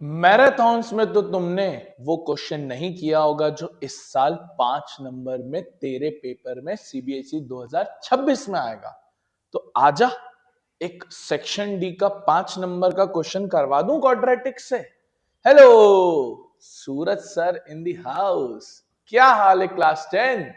Marathons में तो तुमने वो क्वेश्चन नहीं किया होगा जो इस साल 5 नंबर में तेरे पेपर में सीबीएसई 2026 में आएगा। तो आजा एक सेक्शन डी का 5 नंबर का क्वेश्चन करवा दूं क्वाड्रेटिक से। Hello Suraj sir in the house. क्या हाल है क्लास 10?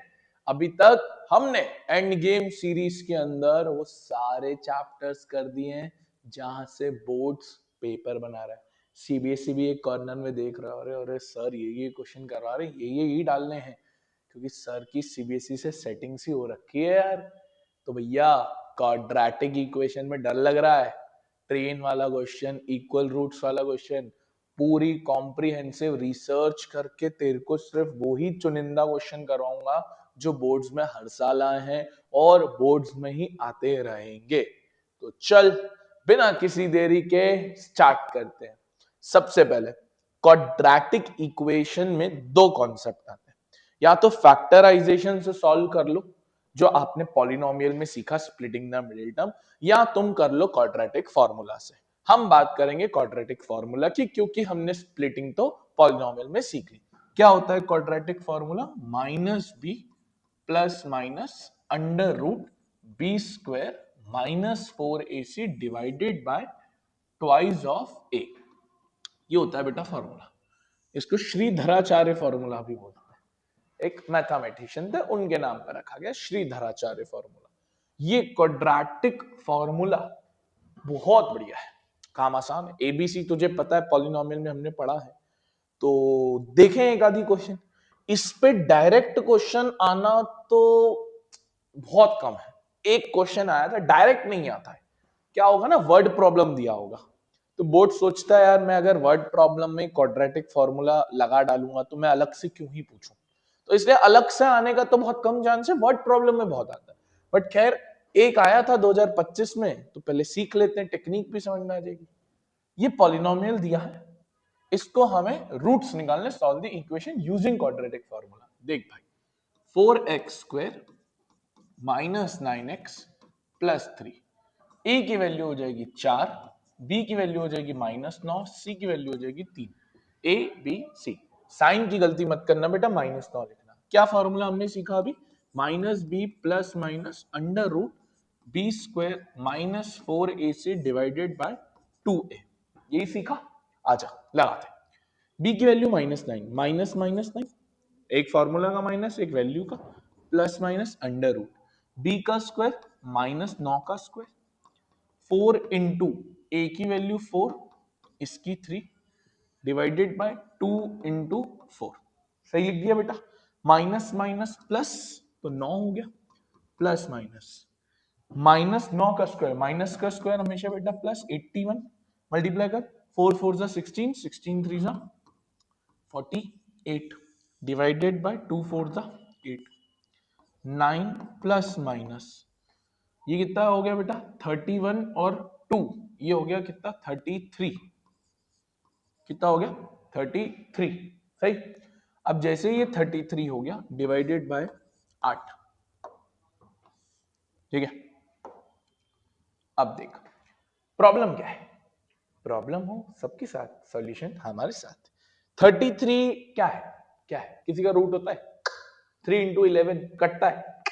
अभी तक हमने एंड गेम सीरीज के अंदर वो सारे चैप्टर्स कर दिए हैं जहां से बोर्ड्स पेपर बना रहा है। सीबीएसई भी एक कॉर्नर में देख रहा है, अरे अरे सर ये क्वेश्चन करवा रहे, ये ही डालने हैं क्योंकि सर की सीबीएसई से सेटिंग्स ही हो रखी है यार। तो भैया क्वाड्रेटिक इक्वेशन में डर लग रहा है? ट्रेन वाला क्वेश्चन, इक्वल रूट्स वाला क्वेश्चन, पूरी कॉम्प्रिहेंसिव रिसर्च करके तेरे को सिर्फ वही चुनिंदा क्वेश्चन करवाऊंगा जो बोर्ड्स में हर साल आए हैं और बोर्ड्स में ही आते रहेंगे। तो चल बिना किसी देरी के स्टार्ट करते हैं। सबसे पहले क्वाड्रेटिक इक्वेशन में दो कॉन्सेप्ट आते हैं, या तो फैक्टराइजेशन से सॉल्व कर लो जो आपने पॉलिनोमियल में सीखा स्प्लिटिंग द मिडिल टर्म, या तुम कर लो क्वाड्रेटिक फार्मूला से। हम बात करेंगे क्वाड्रेटिक फार्मूला की क्योंकि हमने स्प्लिटिंग तो पॉलिनोमियल में सीख ली। क्या होता है quadratic formula? Minus B plus minus under root B square minus 4ac divided by twice of A. ये होता है बेटा फॉर्मूला। इसको श्रीधराचार्य फॉर्मूला भी बोलते हैं। एक मैथमेटिशियन थे, उनके नाम पर रखा गया श्रीधराचार्य फॉर्मूला। ये क्वाड्रेटिक फॉर्मूला बहुत बढ़िया है, काम आसान है। एबीसी तुझे पता है, पॉलिनोमियल में हमने पढ़ा है। तो देखें एक आधी क्वेश्चन। इस पे डायरेक्ट क्वेश्चन आना तो बहुत कम है। एक क्वेश्चन आया था, डायरेक्ट नहीं आता है। क्या होगा ना, वर्ड प्रॉब्लम दिया होगा तो बोर्ड सोचता है यार मैं अगर वर्ड प्रॉब्लम में क्वाड्रेटिक फॉर्मूला लगा डालूंगा तो मैं अलग से क्यों ही पूछूं। तो इसलिए अलग से आने का तो बहुत कम चांस है, वर्ड प्रॉब्लम में बहुत आता है। बट खैर एक आया था 2025 में, तो पहले सीख लेते हैं, टेक्निक भी समझ में आ जाएगी। ये पॉलिनोमियल दिया है, इसको हमें रूट्स निकालने, solve the equation using quadratic formula. देख भाई 4x square minus 9x plus 3, ए की वैल्यू हो जाएगी 4, बी की वैल्यू हो जाएगी -9, सी की वैल्यू हो जाएगी 3। ए बी सी, साइन की गलती मत करना बेटा, -9 लिखना। क्या फॉर्मूला हमने सीखा अभी? Minus B plus minus under root B square minus 4ac divided by 2a। यही सीखा। आजा लगाते। बी की वैल्यू -9, माइनस माइनस 9, एक फॉर्मूला का माइनस, एक वैल्यू का, plus minus under root b का स्क्वायर -9 का स्क्वायर, 4 इंटू ए की वैल्यू 4, इसकी 3 डिवाइडेड बाय 2 इंटू 4। सही लिख दिया बेटा। माइनस माइनस प्लस तो 9 हो गया, प्लस माइनस -9 का स्क्वायर, माइनस का स्क्वायर हमेशा बेटा प्लस 81, मल्टीप्लाई कर 4 4 जा 16, 16 3 जा 48 डिवाइडेड बाय 2 4 जा 8, 9 प्लस माइनस ये कितना हो गया बेटा 31 और 2 ये हो गया कितना 33। कितना हो गया 33। सही। अब जैसे ये 33 हो गया डिवाइडेड बाय 8, ठीक है। अब देख प्रॉब्लम क्या है। प्रॉब्लम हो सबके साथ, सॉल्यूशन हमारे साथ। 33 क्या है? क्या है? किसी का रूट होता है? 3 इंटू 11 कटता है,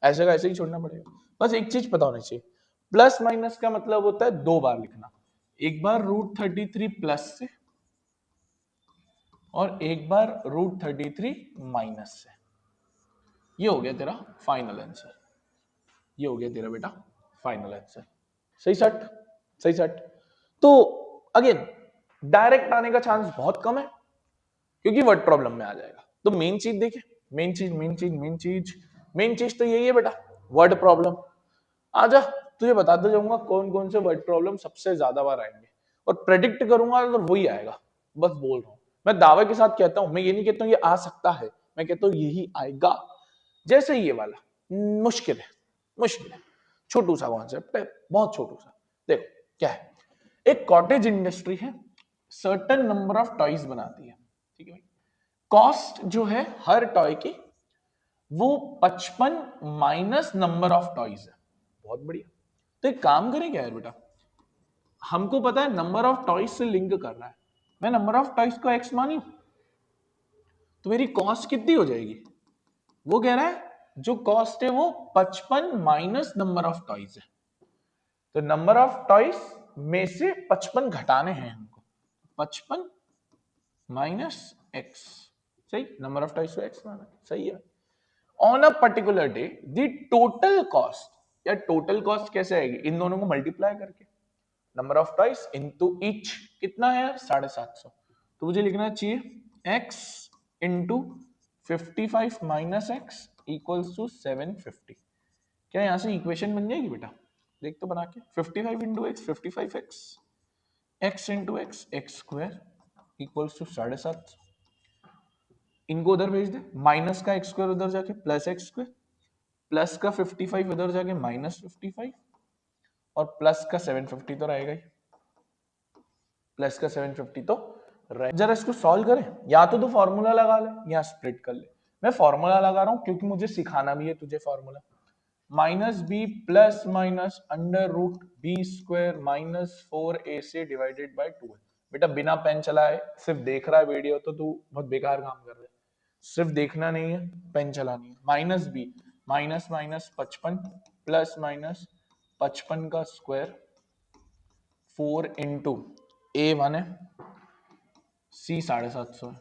ऐसे का ऐसे ही छोड़ना पड़ेगा। बस एक चीज पता होनी चाहिए, प्लस माइनस का मतलब होता है दो बार लिखना। एक बार √33 प्लस से और एक बार √33 माइनस से। ये हो गया तेरा फाइनल आंसर। ये हो गया तेरा बेटा फाइनल आंसर। सही सट, सही सट। तो अगेन डायरेक्ट आने का चांस बहुत कम है क्योंकि वर्ड प्रॉब्लम में आ जाएगा। तो मेन चीज देखे, मेन चीज तो यही है बेटा, वर्ड प्रॉब्लम। आजा तुझे बताते जाऊंगा कौन कौन से वर्ड प्रॉब्लम सबसे ज्यादा बार आएंगे और प्रेडिक्ट करूंगा तो वही आएगा। बस बोल रहा हूं, मैं दावे के साथ कहता हूं, मैं ये नहीं कहता हूं ये आ सकता है, मैं कहता हूं यही आएगा। जैसे ये वाला मुश्किल है, मुश्किल है, छोटू सा कॉन्सेप्ट है, बहुत छोटू सा। देखो क्या है, एक कॉटेज इंडस्ट्री है, सर्टेन नंबर ऑफ टॉयज बनाती है, ठीक है भाई। कॉस्ट जो है हर टॉय की वो 55 माइनस नंबर ऑफ टॉयज है। बहुत बढ़िया। तो एक काम करें क्या यार बेटा, हमको पता है नंबर ऑफ टॉयज से लिंक करना है, मैं नंबर ऑफ टॉयज को x मानी तो मेरी कॉस्ट कितनी हो जाएगी? वो कह रहा है जो कॉस्ट है वो 55 माइनस नंबर ऑफ टॉयज है। तो नंबर ऑफ टॉयज में से 55 घटाने हैं हमको, 55 माइनस x, सही, नंबर ऑफ टॉयज को x माना, सही है। On a particular day the total cost, या टोटल कॉस्ट कैसे आएगी? इन दोनों को मल्टीप्लाई करके, number of toys into each कितना है यार 750, तो मुझे लिखना चाहिए x into 55 minus x equals to 750। क्या यहां से इक्वेशन बन जाएगी बेटा? देख तो बना के, 55 into x 55x, x into x x square equals to 750। इनको उधर भेज दे, माइनस का एक्स स्क्वायर उधर जाके प्लस एक्स स्क्वायर, प्लस का 55 उधर जाके माइनस 55, और प्लस का 750 तो रहेगा ही, प्लस का 750 तो रहे। जरा इसको सॉल्व करें, या तो फॉर्मूला लगा ले या स्प्लिट कर ले। मैं फॉर्मूला लगा रहा हूं क्योंकि मुझे सिखाना भी है तुझे formula. Minus B plus minus under root B square minus 4ac divided by 2। बेटा बिना पेन चलाए सिर्फ देख रहा है वीडियो तो तू बहुत बेकार काम कर रहा है, सिर्फ देखना नहीं है, पेन चलानी है। Minus b minus minus 55 plus minus 55 का स्क्वायर 4 इंटू ए 1 है, सी 750 है,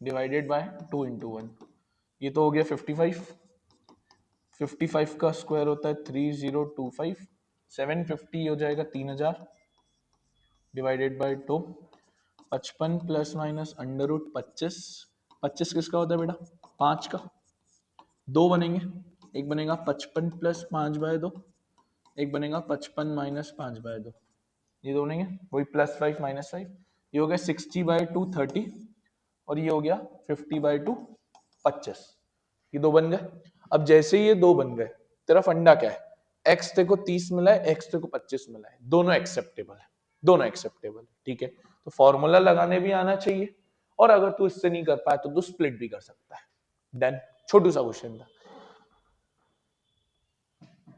डिवाइडेड बाय 2 इंटू 1, ये तो हो गया 55। 55 का स्क्वायर होता है 3025, 750 हो जाएगा 3000 divided by 2, 55 plus minus under root 25, 25 किसका होता है बेटा? 5 का, दो बनेंगे, एक बनेगा 55 प्लस 5 बाय 2, एक बनेगा 55 माइनस 5 बाय 2, ये दो बनेंगे, वही प्लस 5 माइनस 5, ये हो गया 60 बाय 2 30, और ये हो गया 50 बाय 2 25, ये दो बन गए। अब जैसे ये दो बन गए, तेरा फंडा क्या है? x तेरे को 30 मिला है, x तेरे को 25 मिला है, दोनों एक्सेप्टेबल है, दोनों एक्सेप्टेबल है, ठीक है। तो फॉर्मूला लगाने भी आना चाहिए, और अगर तू इससे नहीं कर पाया तो तू स्प्लिट भी कर सकता है। डन, छोटू सा क्वेश्चन था।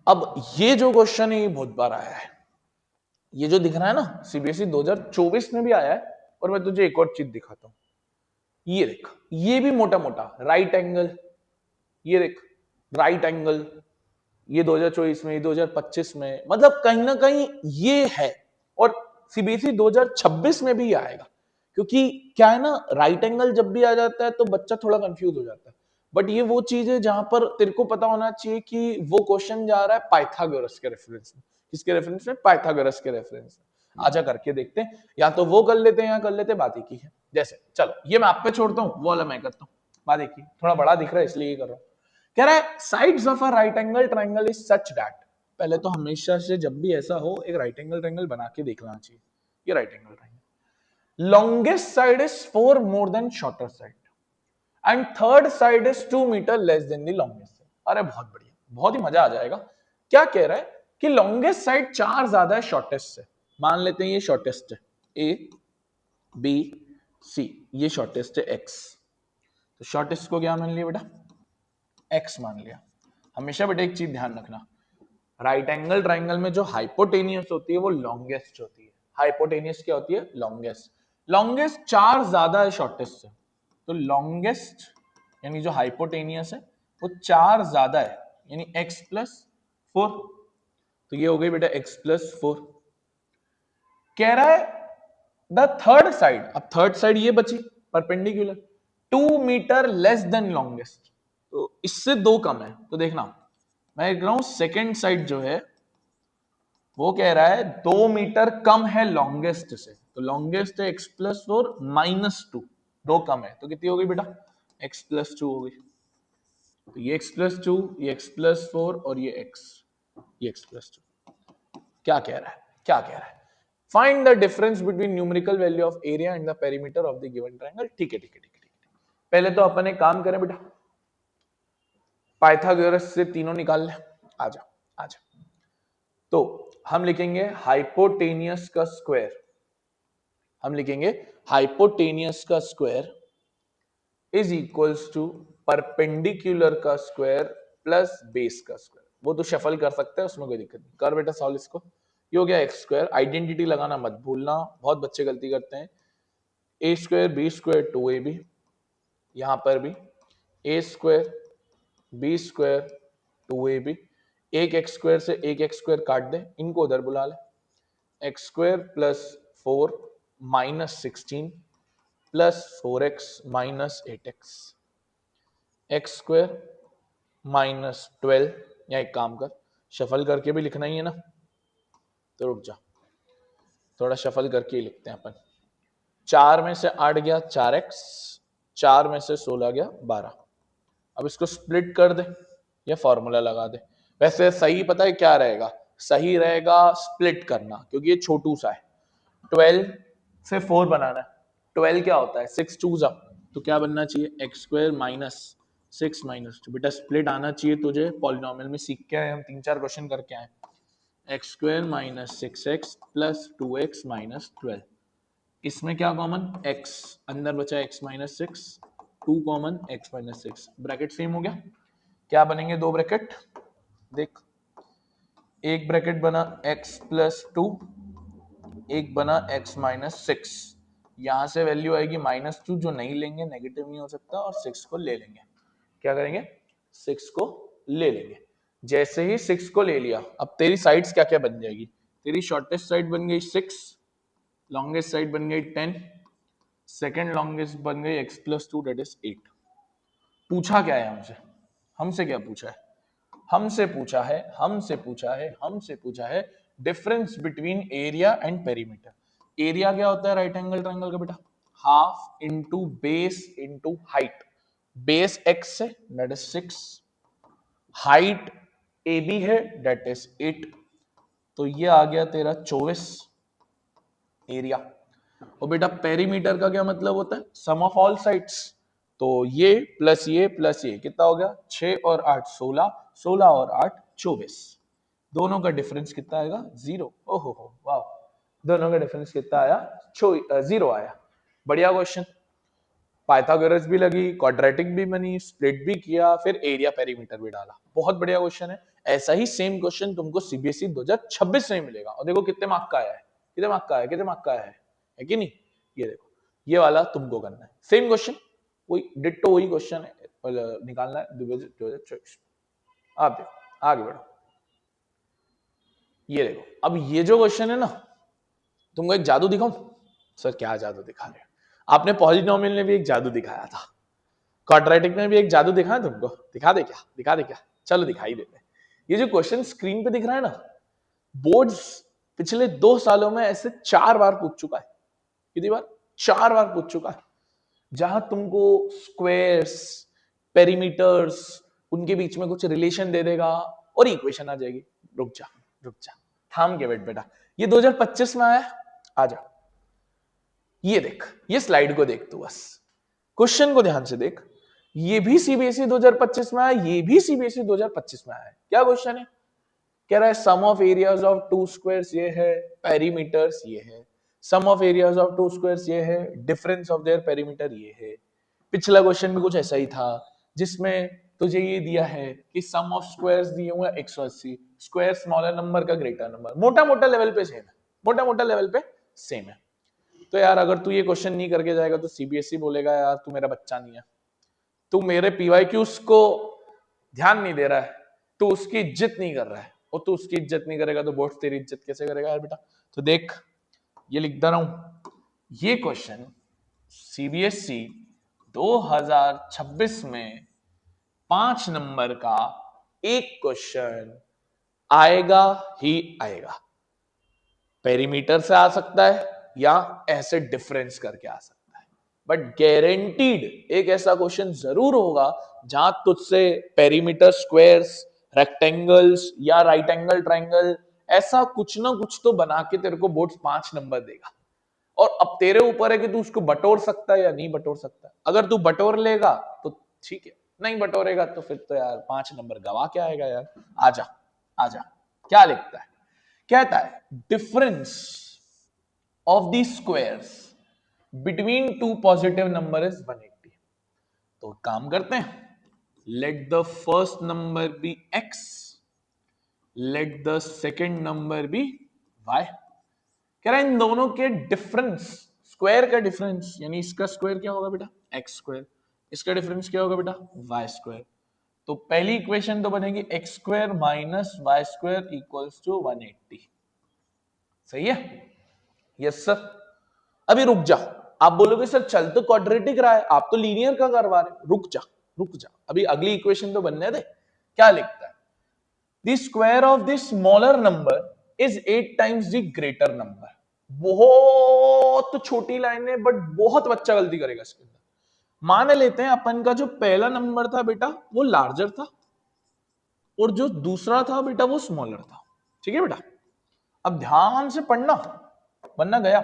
अब ये जो क्वेश्चन है ये बहुत बार आया है, ये जो दिख रहा है ना सीबीएसई 2024 में भी आया है, और मैं तुझे एक और चीज दिखाता हूं, ये देख, ये भी मोटा मोटा राइट एंगल, ये देख राइट एंगल, ये 2024 में, ये 2025 में, मतलब कहीं ना कहीं ये है, और सीबीएसई 2026 में भी आएगा, क्योंकि क्या है ना, राइट एंगल जब भी आ जाता है तो बच्चा थोड़ा कंफ्यूज हो जाता है, बट ये वो चीज है जहां पर तेरे को पता होना चाहिए कि वो क्वेश्चन जा रहा है पाइथागोरस के रेफरेंस में। किसके रेफरेंस में? पाइथागोरस के रेफरेंस में। आजा करके देखते हैं, या तो वो कर लेते हैं या कर लेते, बात एक ही है। जैसे चलो ये मैं आप पे छोड़ता हूँ, वो वाला मैं करता हूँ, बात एक ही, थोड़ा बड़ा दिख रहा है इसलिए ये कर रहा हूँ। कह रहा है sides of a right angle triangle is such that, पहले तो हमेशा से जब भी ऐसा हो एक राइट एंगल ट्रायंगल बना के देखना चाहिए। ये right angle triangle, longest side is 4 more than shorter side and third side is 2 metre less than the longest side. अरे बहुत बढ़िया, बहुत ही मजा आ जाएगा। क्या कह रहा है कि लॉन्गेस्ट साइड 4 ज्यादा है शॉर्टेस्ट से, मान लेते हैं ये शॉर्टेस्ट है, ए बी सी, ये शॉर्टेस्ट है एक्स, तो शॉर्टेस्ट को क्या मान लिया बेटा? एक्स मान लिया। हमेशा बेटा एक चीज ध्यान रखना, राइट एंगल ट्राइंगल में जो हाइपोटेनियस होती है वो लॉन्गेस्ट होती है। हाइपोटेनियस क्या होती है? लॉन्गेस्ट। लॉन्गेस्ट 4 ज्यादा है शॉर्टेस्ट से, तो लॉन्गेस्ट यानी जो हाइपोटेनियस है वो 4 ज्यादा है, यानी x प्लस 4, तो ये हो गई बेटा x प्लस 4। कह रहा है द थर्ड साइड, अब थर्ड साइड ये बची perpendicular, 2 metre less than longest, तो इससे 2 कम है। तो देखना मैं कह रहा हूं सेकेंड साइड जो है वो कह रहा है 2 मीटर कम है लॉन्गेस्ट से, तो लॉन्गेस्ट है x प्लस 4 माइनस 2, 2 कम है, तो कितनी हो गई बेटा? x प्लस 2 हो गई। तो ये x प्लस 2, ये x प्लस 4 और ये x प्लस 2। क्या कह रहा है? क्या कह रहा है? Find the difference between numerical value of area and the perimeter of the given triangle. ठीक है ठीक है ठीक है, पहले तो अपन एक काम करें बेटा, पाइथागोरस से तीनों निकाल ले। आजा आजा, तो हम लिखेंगे हाइपोटेनियस का स्क्वायर, हम लिखेंगे हाइपोटेनियस का square is equals to perpendicular का स्क्वायर प्लस बेस का स्क्वायर। वो तो शफल कर सकते हैं, उसमें कोई दिक्कत नहीं, कर बेटा सॉल्व इसको। ये हो गया एक्स स्क्वायर, आइडेंटिटी लगाना मत भूलना, बहुत बच्चे गलती करते हैं। ए स्क्वायर बी स्क्वायर 2ab, यहां पर भी ए स्क्वायर बी स्क्वायर 2ab, एक एक्स स्क्वायर से एक एक्स स्क्वायर काट दे, इनको उधर बुला ले, x square plus 4 minus 16 plus 4x minus 8x, x square minus 12, या एक काम कर शफल करके भी लिखना ही है ना, तो रुक जा थोड़ा शफल करके ही लिखते हैं अपन। 4 में से 8 गया 4x, 4 में से 16 गया 12। अब इसको स्प्लिट कर दे या फॉर्मूला लगा दे। वैसे सही पता है क्या रहेगा, सही रहेगा स्प्लिट करना, क्योंकि ये छोटू सा है। 12 से 4 बनाना है, 12 क्या होता है 6 2 जा, तो क्या बनना चाहिए एक्स स्क्वायर माइनस 6 माइनस 2। बेटा स्प्लिट आना चाहिए तुझे, पॉलिनोमियल में सीख के आए हम, 3-4 क्वेश्चन करके आए। X square minus 6x plus 2x minus 12, इसमें क्या कॉमन x, अंदर बचा x minus 6, 2 common x minus 6, bracket same हो गया। क्या बनेंगे दो ब्रैकेट, देख एक ब्रैकेट बना x प्लस 2, एक बना x माइनस 6, यहां से वैल्यू आएगी -2, जो नहीं लेंगे नेगेटिव नहीं हो सकता, और 6 को ले लेंगे। क्या करेंगे 6 को ले लेंगे। जैसे ही 6 को ले लिया, अब तेरी साइड्स क्या क्या बन जाएगी, तेरी शॉर्टेस्ट साइड बन गई 6, लॉन्गेस्ट साइड बन गई 10, सेकेंड लॉन्गेस्ट बन गई x प्लस 2 दैट इज 8। पूछा क्या है हमसे, हमसे क्या पूछा है, हमसे पूछा है difference between area and perimeter. Area क्या होता है राइट एंगल ट्रायंगल का बेटा, half into base into height, base x है दैट इज 6, हाइट AB है दैट इज 8, तो ये आ गया तेरा 24 एरिया। और बेटा पेरीमीटर का क्या मतलब होता है, सम ऑफ ऑल साइड्स, तो ये प्लस ये प्लस ये कितना हो गया 6 और 8 16, 16 और 8 24, दोनों का डिफरेंस कितना आएगा 0। ओहो हो वाह, दोनों का डिफरेंस कितना आया 0 आया। बढ़िया क्वेश्चन, पाइथागोरस भी लगी, क्वाड्रेटिक भी बनी, स्प्लिट भी किया, फिर एरिया पेरीमीटर भी डाला, बहुत बढ़िया क्वेश्चन है। ऐसा ही सेम क्वेश्चन तुमको सीबीएसई 2026 में मिलेगा, और देखो कितने मार्क का आया है, कितने मार्क का आया, कितने मार्क का आया है कि नहीं, ये देखो ये वाला तुमको करना है, सेम क्वेश्चन, वही डिट्टो वही क्वेश्चन है, निकालना है 2024। आप देखो आगे बढ़ो, ये देखो अब ये जो क्वेश्चन है ना, तुमको एक जादू दिखाऊं, सर क्या जादू दिखा रहे हो, आपने पॉलिनोमियल में भी एक जादू दिखाया था, क्वाड्रेटिक में भी एक जादू दिखाया तुमको, दिखा दे क्या, दिखा दे क्या, चलो दिखाई देते हैं। ये जो क्वेश्चन स्क्रीन पे दिख रहा है ना, बोर्ड्स पिछले 2 सालों में ऐसे 4 बार पूछ चुका है, कितनी बार 4 बार पूछ चुका है, जहां तुमको स्क्वायर्स पेरीमीटर्स उनके बीच में कुछ रिलेशन दे देगा और इक्वेशन आ जाएगी। रुक जा थाम के बैठ बेटा, ये 2025 में आया, आ जा, ये देख, ये स्लाइड को देख तू, बस क्वेश्चन को ध्यान से देख, ये भी सीबीएसई 2025 में आया, ये भी सीबीएसई 2025 में आया है। क्या क्वेश्चन है, कह रहा है sum of areas of two squares ये है, पेरीमीटर्स ये है, sum of areas of two squares ये है, डिफरेंस ऑफ देयर पेरीमीटर ये है। पिछला क्वेश्चन भी कुछ ऐसा ही था, जिसमें तुझे ये दिया है कि सम ऑफ स्क्वायर्स दिए हुए 180, स्क्वायर स्मॉलर नंबर का ग्रेटर नंबर, मोटा मोटा लेवल पे सेम है, मोटा मोटा लेवल पे सेम है। तो यार अगर तू ये क्वेश्चन नहीं करके जाएगा तो सीबीएसई बोलेगा यार तू मेरा बच्चा नहीं है, तू मेरे पीवाईक्यूज को ध्यान नहीं दे रहा है, तू उसकी इज्जत नहीं कर रहा है, और तू उसकी इज्जत नहीं करेगा तो बोर्ड तेरी इज्जत कैसे करेगा यार बेटा। तो देख ये लिख दे रहा हूं, ये क्वेश्चन सीबीएसई 2026 में 5 नंबर का एक क्वेश्चन आएगा ही आएगा, पेरीमीटर से आ सकता है या ऐसे डिफरेंस करके आ सकता है, बट गारंटीड एक ऐसा क्वेश्चन जरूर होगा जहां तुझसे पेरीमीटर, स्क्वायर्स, रेक्टेंगल्स या राइट एंगल ट्रायंगल ऐसा कुछ ना कुछ तो बना के तेरे को बोर्ड 5 नंबर देगा। और अब तेरे ऊपर है कि तू उसको बटोर सकता है या नहीं बटोर सकता। अगर तू बटोर लेगा तो ठीक है, नहीं बटोरेगा तो फिर तो यार 5 नंबर गवा के आएगा यार। आजा आजा, क्या लिखता है, कहता है difference of the squares between two positive number is 180। तो काम करते हैं, let the first number be x, let the second number be y। कह रहा है इन दोनों के डिफरेंस स्क्वायर का डिफरेंस यानी इसका स्क्वायर क्या होगा बेटा एक्स स्क्वायर, इसका डिफरेंस क्या होगा बेटा वाई स्क्वायर। तो पहली इक्वेशन तो बनेगी x square minus y square equals to 180। सही है? Yes sir. अभी रुक जा, आप बोलोगे सर चल तो क्वाड्रेटिक रहा है, आप तो लीनियर का करवा रहे, रुक जा रुक जा, अभी अगली इक्वेशन तो बनने दे। क्या लिखता है? The square of the smaller number is 8 times the greater number. बहुत छोटी लाइन है बट बहुत बच्चा गलती करेगा इसके अंदर। मान लेते हैं अपन का जो पहला नंबर था बेटा वो लार्जर था और जो दूसरा था बेटा वो स्मॉलर था। ठीक है बेटा, अब ध्यान से पढ़ना वरना गया।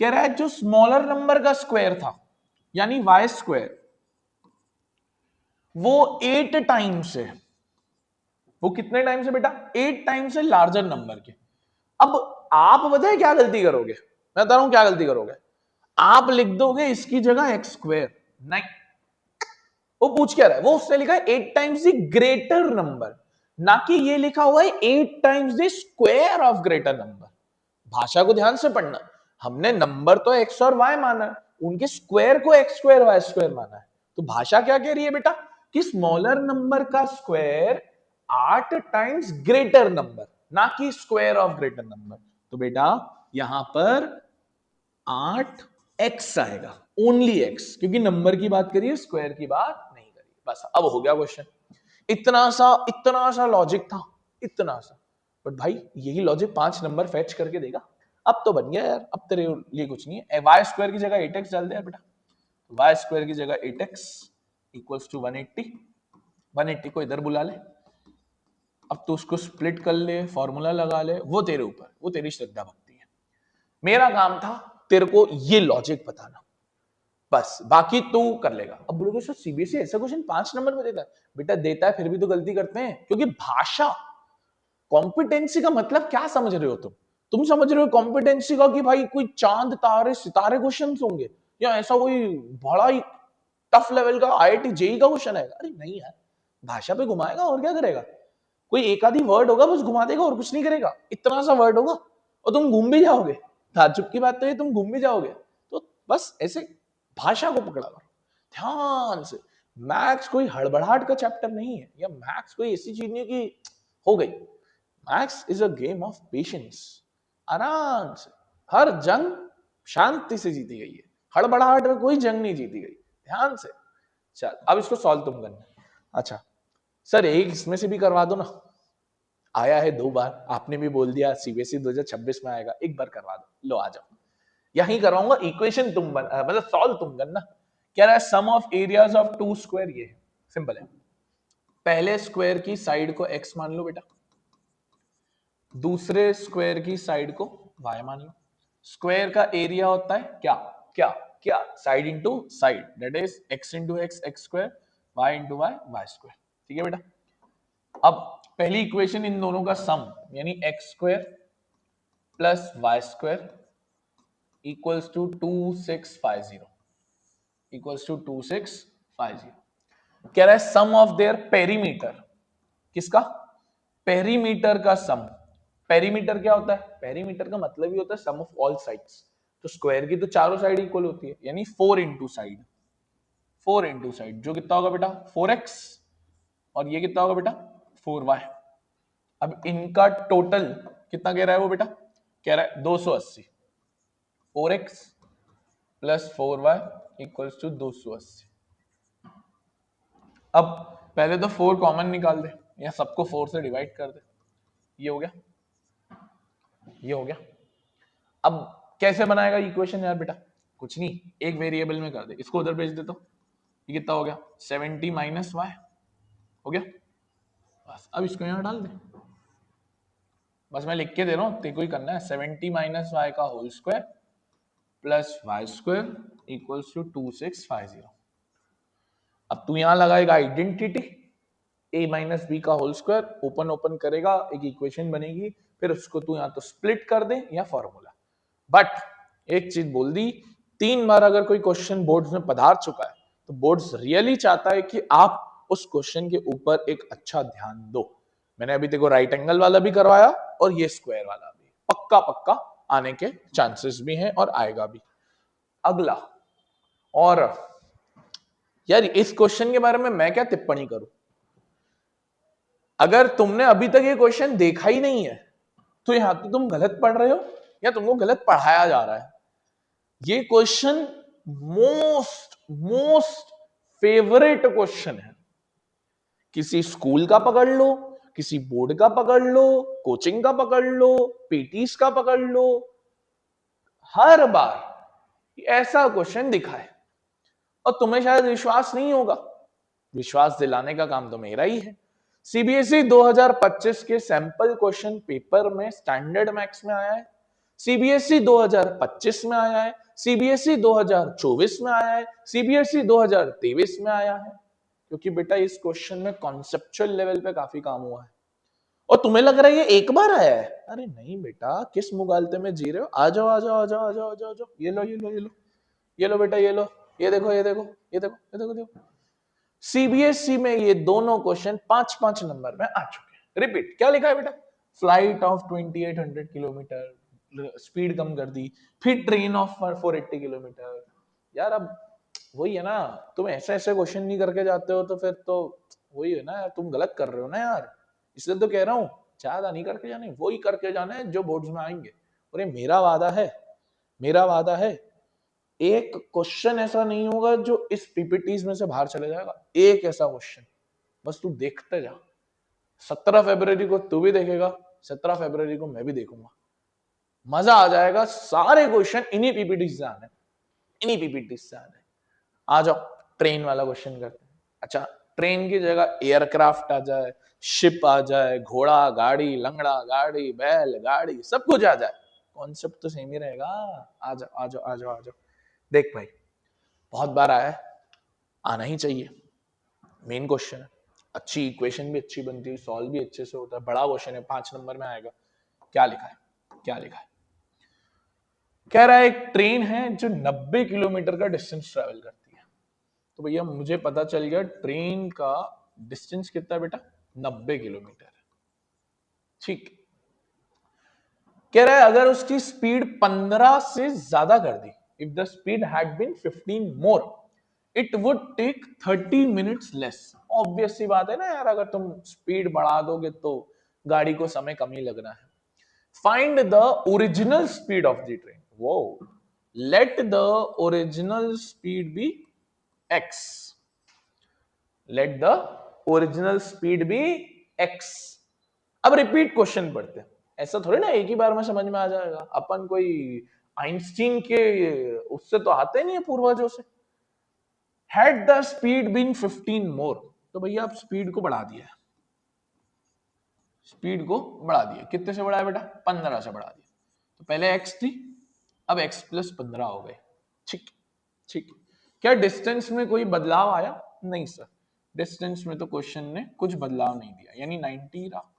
कह रहा है जो स्मॉलर नंबर का स्क्वायर था यानी वाई स्क्वायर वो 8 टाइम्स है। वो कितने टाइम से बेटा 8 टाइम्स से लार्जर नंबर के। अब आप बताए क्या गलती करोगे, मैं बता रहा हूं क्या गलती करोगे। आप लिख दोगे इसकी जगह एक्स स्क्वायर, नहीं, वो पूछ क्या रहा है, वो उसने लिखा है 8 टाइम्स द ग्रेटर नंबर, ना कि ये लिखा हुआ है 8 times the square of greater number. भाषा को ध्यान से पढ़ना, हमने नंबर तो एक्स और वाई माना है, उनके स्क्वायर को एक्स स्क्वायर वाई स्क्वायर माना है। तो भाषा क्या कह रही है बेटा कि स्मॉलर नंबर का स्क्वायर 8 टाइम्स ग्रेटर नंबर, ना कि स्क्वायर ऑफ ग्रेटर नंबर। तो बेटा यहां पर 8x आएगा, ओनली x, क्योंकि नंबर की बात करिए स्क्वायर की बात नहीं करिए। बस अब हो गया क्वेश्चन। इतना सा लॉजिक था, इतना सा, बट भाई यही लॉजिक 5 नंबर फैच करके देगा। अब तो बन गया यार, अब तेरे लिए कुछ नहीं है। वाई स्क्वायर की जगह 8x डाल दे बेटा, वाई स्क्वायर की जगह 8x इक्वल्स टू 180। 180 को इधर बुला ले, अब तो उसको स्प्लिट कर ले, फॉर्मूला लगा ले, वो तेरे ऊपर, वो तेरी श्रद्धा भक्ति है। मेरा काम था तेरे को ये लॉजिक बताना, बस बाकी तू कर लेगा। अब बोलोगे सर सीबीएसई ऐसा क्वेश्चन 5 नंबर में देता है, बेटा देता है फिर भी तो गलती करते हैं, क्योंकि भाषा, कॉम्पिटेंसी का मतलब क्या समझ रहे हो तुम समझ रहे हो कॉम्पिटेंसी का कि भाई कोई चांद तारे सितारे क्वेश्चन होंगे या ऐसा कोई बड़ा ही टफ लेवल का आईआईटी जेई का क्वेश्चन आएगा? अरे नहीं यार, भाषा पे घुमाएगा और क्या करेगा, कोई एक आधी वर्ड होगा बस घुमा देगा और कुछ नहीं करेगा, इतना सा वर्ड होगा और तुम घूम भी जाओगे। ताज्जुब की बात तो ये तुम घूम भी जाओगे। तो बस ऐसे भाषा को पकड़ा करो ध्यान से। मैथ्स कोई हड़बड़ाहट का चैप्टर नहीं है, या मैथ्स कोई ऐसी चीज नहीं कि हो गई। Maths is a game of patience. आराम से, हर जंग शांति से जीती गई है, हड़बड़ाहट में कोई जंग नहीं जीती गई। ध्यान से चल, अब इसको सॉल्व तुम करना। अच्छा सर एक इसमें से भी करवा दो ना, आया है 2 बार, आपने भी बोल दिया सीबीएसई 2026 में आएगा, एक बार करवा दो, लो आ जाओ, यही करवाऊंगा। इक्वेशन तुम मतलब सॉल्व तुम करना। कह रहा है sum of areas of 2 square, ये है सिंपल है। पहले स्क्वायर की साइड को x मान लो बेटा, दूसरे स्क्वायर की साइड को y मान लो। स्क्वायर का एरिया होता है क्या क्या क्या, side into side, that is x into x x square, y into y y square. ठीक है बेटा, अब पहली इक्वेशन इन दोनों का सम यानी x square plus y square equals to 2650 equals to 2650। कह रहा है सम ऑफ देयर पेरीमीटर, किसका? पेरीमीटर का सम। पेरीमीटर क्या होता है? पेरीमीटर का मतलब ही होता है सम ऑफ ऑल साइड्स। तो स्क्वायर की तो चारों साइड इक्वल होती है, यानी 4 इंटू साइड, 4 इंटू साइड जो कितना होगा बेटा 4x, और ये कितना होगा बेटा 4y। अब इनका टोटल कितना कह रहा है वो बेटा, कह रहा है 280। 4x plus 4y equals to 280। अब पहले तो 4 कॉमन निकाल दे या सबको 4 से डिवाइड कर दे, ये हो गया, ये हो गया। अब कैसे बनाएगा इक्वेशन यार बेटा? कुछ नहीं, एक वेरिएबल में कर दे, इसको उधर भेज दे तो ये कितना हो गया 70 माइनस वाई हो गया। बस अब इसको यहां डाल दे, बस मैं लिख के दे रहा हूं, तेरे को ही करना है। 70 माइनस वाई का whole square plus y square equals to 2650। अब तू यहां लगाएगा आइडेंटिटी, a माइनस बी का होल स्क्वायर, ओपन ओपन करेगा एक इक्वेशन बनेगी, फिर उसको तू यहां तो स्प्लिट कर दे या फॉर्मूला। बट एक चीज बोल दी, 3 बार अगर कोई क्वेश्चन बोर्ड्स में पधार चुका है तो बोर्ड्स रियली चाहता है कि आप उस क्वेश्चन के ऊपर एक अच्छा ध्यान दो। मैंने अभी देखो राइट एंगल वाला भी करवाया और ये स्क्वायर वाला भी, पक्का पक्का आने के चांसेस भी हैं और आएगा भी। अगला, और यार इस क्वेश्चन के बारे में मैं क्या टिप्पणी करूं, अगर तुमने अभी तक ये क्वेश्चन देखा ही नहीं है तो यहां तो तुम गलत पढ़ रहे हो या तुमको गलत पढ़ाया जा रहा है। ये question most most favourite question है। किसी स्कूल का पकड़ लो, किसी बोर्ड का पकड़ लो, कोचिंग का पकड़ लो, पीटीस का पकड़ लो, हर बार ऐसा क्वेश्चन दिखा है। और तुम्हें शायद विश्वास नहीं होगा, विश्वास दिलाने का काम तो मेरा ही है। सीबीएसई 2025 के सैंपल क्वेश्चन पेपर में स्टैंडर्ड मैथ्स में आया है, सीबीएसई 2025 में आया है, सीबीएसई 2024 में आया है, सीबीएसई 2023 में आया है, क्योंकि बेटा इस क्वेश्चन में कॉन्सेप्चुअल लेवल पे काफी काम हुआ है। और तुम्हें लग रहा है ये एक बार आया है, अरे नहीं बेटा, किस मुगालते में जी रहे हो, आ जाओ आ जाओ आ जाओ आ जाओ आ जाओ, आ जाओ। ये लो ये लो ये लो ये लो बेटा, ये लो, ये देखो ये देखो ये देखो ये देखो देखो। सीबीएसई में ये दोनों क्वेश्चन 5-5 नंबर में आ चुके हैं। रिपीट, क्या लिखा है बेटा, फ्लाइट ऑफ 2800 किलोमीटर, स्पीड कम कर दी, फिर ट्रेन ऑफ 480 किलोमीटर। यार अब वही है ना, तुम ऐसे ऐसे क्वेश्चन नहीं करके जाते हो तो फिर तो वही है ना, तुम गलत कर रहे हो ना यार। इसलिए तो कह रहा हूं, ज्यादा नहीं करके जाने, वही करके जाना है जो बोर्ड्स में आएंगे। और ये मेरा वादा है, मेरा वादा है, एक क्वेश्चन ऐसा नहीं होगा जो इस पीपीटीज में से बाहर चले जाएगा। एक ऐसा क्वेश्चन, बस तू देखते जा। 17 फरवरी को तू भी देखेगा, 17 फरवरी को मैं भी देखूंगा, मजा आ जाएगा। सारे क्वेश्चन इन्हीं पीपीटी से आने, इन्हीं पीपीटी से आने। आ जाओ, ट्रेन वाला क्वेश्चन करते हैं। अच्छा, ट्रेन की जगह एयरक्राफ्ट आ जाए, शिप आ जाए, घोड़ा गाड़ी, लंगड़ा गाड़ी, बैल गाड़ी, सब कुछ आ जाए, कॉन्सेप्ट तो सेम ही रहेगा। आ जाओ आ जाओ आ जाओ आ जाओ। देख भाई, बहुत बार आया है, आना ही चाहिए। मेन क्वेश्चन है, अच्छी इक्वेशन भी अच्छी बनती है, सॉल्व भी अच्छे से होता है, बड़ा क्वेश्चन है, 5 नंबर में आएगा। क्या लिखा है, क्या लिखा है, कह रहा है एक ट्रेन है जो 90 किलोमीटर का डिस्टेंस ट्रेवल करती है। तो भैया मुझे पता चल गया ट्रेन का डिस्टेंस कितना है बेटा, 90 किलोमीटर। ठीक, कह रहा है अगर उसकी स्पीड 15 से ज्यादा कर दी, if the speed had been 15 more, it would take 30 minutes less. Obvious सी बात है ना यार, अगर तुम स्पीड बढ़ा दोगे तो गाड़ी को समय कम ही लगना है। Find the original speed of the train. वो let the original speed be x, let the original speed be x। अब रिपीट क्वेश्चन पढ़ते हैं, ऐसा थोड़ी ना एक ही बार में समझ में आ जाएगा, अपन कोई आइंस्टीन के उससे तो आते नहीं है पूर्वजों से। Had the speed been 15 more, तो भैया आप स्पीड को बढ़ा दिया, स्पीड को बढ़ा दिया, कितने से बढ़ाया बेटा, 15 से बढ़ा दिया। तो पहले x थी, अब x प्लस 15 हो गए। ठीक, ठीक। क्या डिस्टेंस में कोई बदलाव आया, नहीं सर, डिस्टेंस में तो क्वेश्चन ने कुछ बदलाव नहीं दिया, यानी 90 रहा।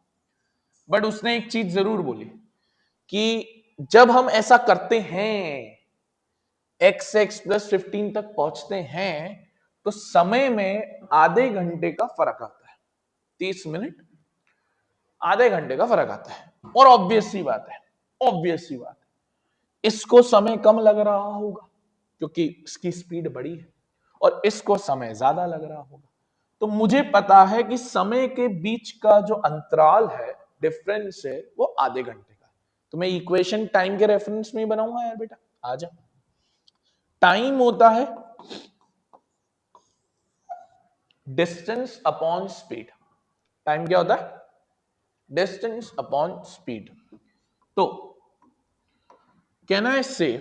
बट उसने एक चीज जरूर बोली कि जब हम ऐसा करते हैं, x प्लस 15 तक पहुंचते हैं, तो समय में आधे घंटे का फर्क आता है, 30 मिनट आधे घंटे का फर्क आता है। और ऑब्वियस सी बात है, ऑब्वियस सी बात है, इसको समय कम लग रहा होगा क्योंकि इसकी स्पीड बड़ी है, और इसको समय ज्यादा लग रहा होगा। तो मुझे पता है कि समय के बीच का जो अंतराल है, डिफरेंस है, वो आधे घंटे का। तो मैं इक्वेशन टाइम के रेफरेंस में ही बनाऊंगा यार बेटा, आ जा। टाइम होता है डिस्टेंस अपॉन स्पीड। टाइम क्या होता है, डिस्टेंस अपॉन स्पीड। तो कैन आई से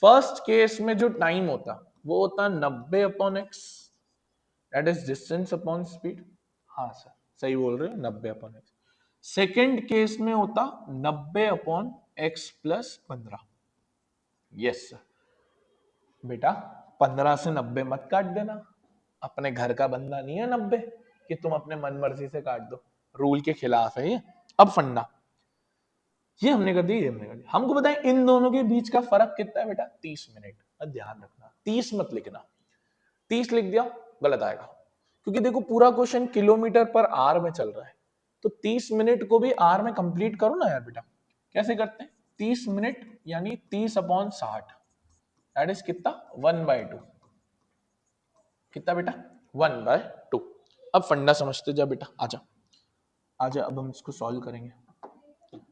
फर्स्ट केस में जो टाइम होता वो होता 90 upon x, that is distance upon speed. हाँ सर सही बोल रहे हो, 90 अपॉन एक्स। सेकेंड केस में होता 90 upon x plus 15। Yes sir बेटा, 15 से 90 मत काट देना, अपने घर का बंदा नहीं है 90 कि तुम अपने मन मर्जी से काट दो, रूल के खिलाफ है ये। अब फंडा ये हमने कर दिया, ये हमने कर दिया। हमको बताएं इन दोनों के बीच का फर्क कितना है बेटा, 30 मिनट। अब ध्यान रखना 30 मत लिखना, 30 लिख दिया गलत आएगा, क्योंकि देखो पूरा क्वेश्चन किलोमीटर पर आर में चल रहा है, तो 30 मिनट को भी आर में कंप्लीट करो ना यार बेटा। कैसे करते हैं, 30 मिनट यानी 30 अपॉन 60, दैट इज कितना 1/2 कितना बेटा 1/2। अब फंडा समझते जा बेटा, आजा आजा अब हम इसको सॉल्व करेंगे।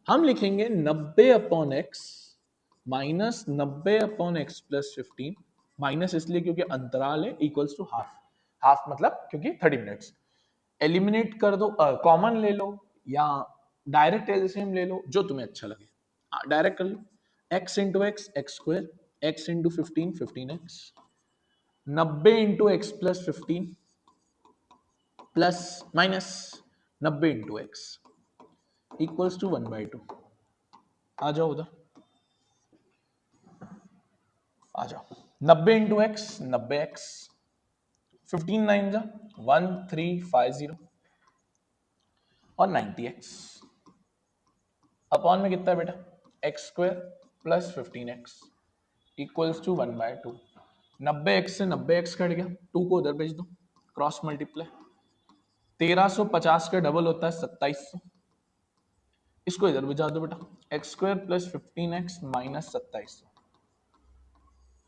हम लिखेंगे 90/x minus 90/x plus 15 minus इसलिए क्योंकि अंतराल है इक्वल्स टू हाफ, हाफ मतलब क्योंकि 30 मिनट्स। एलिमिनेट कर दो, कॉमन ले लो या डायरेक्ट एलसीएम ले लो, जो तुम्हें अच्छा लगे। डायरेक्ट कर लो, x into x x square, x into 15 15x, 90 into x plus 15 plus minus 90 into x equals to 1/2। आ जाओ उधर, आ जाओ। 90 इंटू एक्स 90x, 15 9 जा 1350 और 90x अपॉन में कितना है बेटा x square plus 15x equals to 1/2। 90x से 90x कट गया, 2 को उधर भेज दो, क्रॉस मल्टीप्लाई। 1350 का डबल होता है 2700, इसको इधर भेजा दो बेटा, x square plus 15x minus 2700।